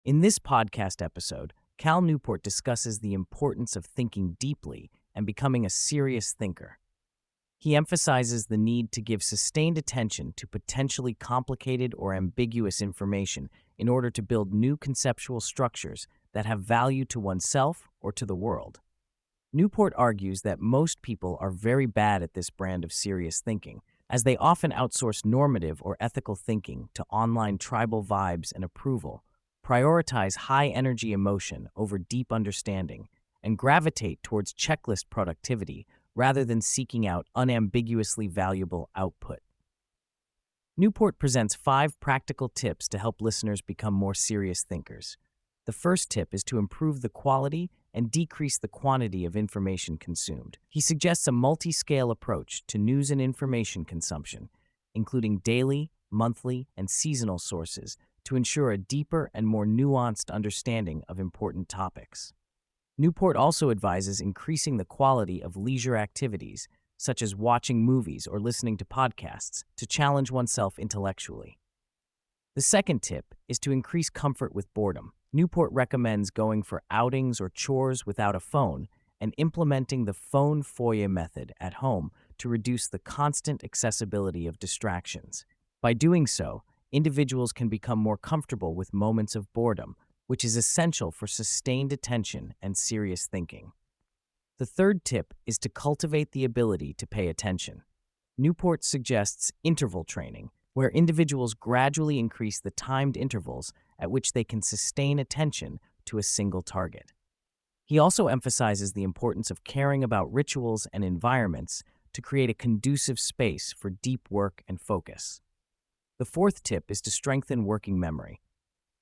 In this podcast episode, Cal Newport discusses the importance of thinking deeply and becoming a serious thinker. He emphasizes the need to give sustained attention to potentially complicated or ambiguous information in order to build new conceptual structures that have value to oneself or to the world. Newport argues that most people are very bad at this brand of serious thinking, as they often outsource normative or ethical thinking to online tribal vibes and approval, prioritize high-energy emotion over deep understanding, and gravitate towards checklist productivity rather than seeking out unambiguously valuable output. Newport presents 5 practical tips to help listeners become more serious thinkers. The first tip is to improve the quality and decrease the quantity of information consumed. He suggests a multi-scale approach to news and information consumption, including daily, monthly, and seasonal sources, to ensure a deeper and more nuanced understanding of important topics. Newport also advises increasing the quality of leisure activities, such as watching movies or listening to podcasts, to challenge oneself intellectually. The second tip is to increase comfort with boredom. Newport recommends going for outings or chores without a phone and implementing the phone foyer method at home to reduce the constant accessibility of distractions. By doing so, individuals can become more comfortable with moments of boredom, which is essential for sustained attention and serious thinking. The third tip is to cultivate the ability to pay attention. Newport suggests interval training, where individuals gradually increase the timed intervals at which they can sustain attention to a single target. He also emphasizes the importance of caring about rituals and environments to create a conducive space for deep work and focus. The fourth tip is to strengthen working memory.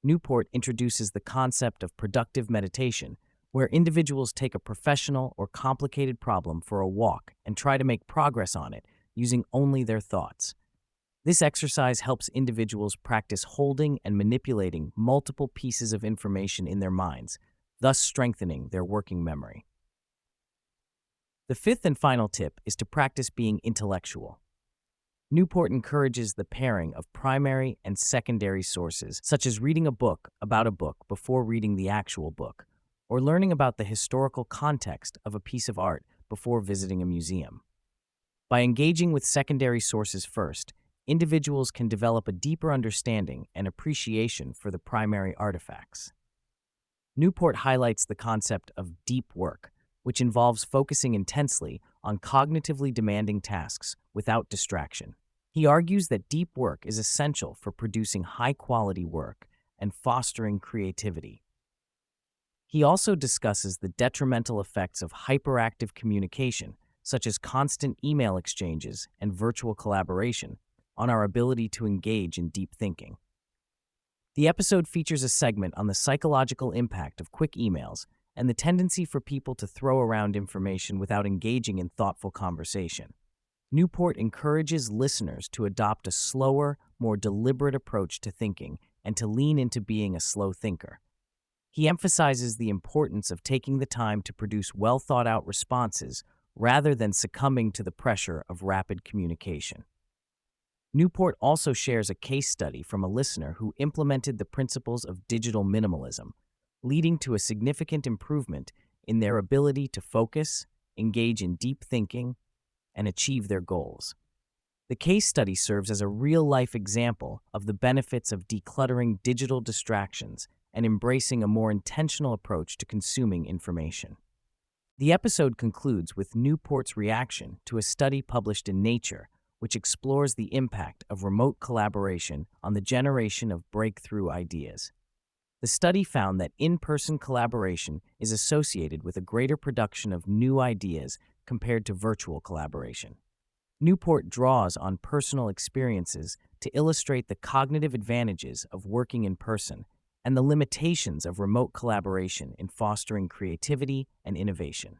Newport introduces the concept of productive meditation, where individuals take a professional or complicated problem for a walk and try to make progress on it using only their thoughts. This exercise helps individuals practice holding and manipulating multiple pieces of information in their minds, thus strengthening their working memory. The fifth and final tip is to practice being intellectual. Newport encourages the pairing of primary and secondary sources, such as reading a book about a book before reading the actual book, or learning about the historical context of a piece of art before visiting a museum. By engaging with secondary sources first, individuals can develop a deeper understanding and appreciation for the primary artifacts. Newport highlights the concept of deep work, which involves focusing intensely on cognitively demanding tasks without distraction. He argues that deep work is essential for producing high-quality work and fostering creativity. He also discusses the detrimental effects of hyperactive communication, such as constant email exchanges and virtual collaboration, on our ability to engage in deep thinking. The episode features a segment on the psychological impact of quick emails and the tendency for people to throw around information without engaging in thoughtful conversation. Newport encourages listeners to adopt a slower, more deliberate approach to thinking and to lean into being a slow thinker. He emphasizes the importance of taking the time to produce well-thought-out responses rather than succumbing to the pressure of rapid communication. Newport also shares a case study from a listener who implemented the principles of digital minimalism, leading to a significant improvement in their ability to focus, engage in deep thinking, and achieve their goals. The case study serves as a real-life example of the benefits of decluttering digital distractions and embracing a more intentional approach to consuming information. The episode concludes with Newport's reaction to a study published in Nature, which explores the impact of remote collaboration on the generation of breakthrough ideas. The study found that in-person collaboration is associated with a greater production of new ideas compared to virtual collaboration. Newport draws on personal experiences to illustrate the cognitive advantages of working in person and the limitations of remote collaboration in fostering creativity and innovation.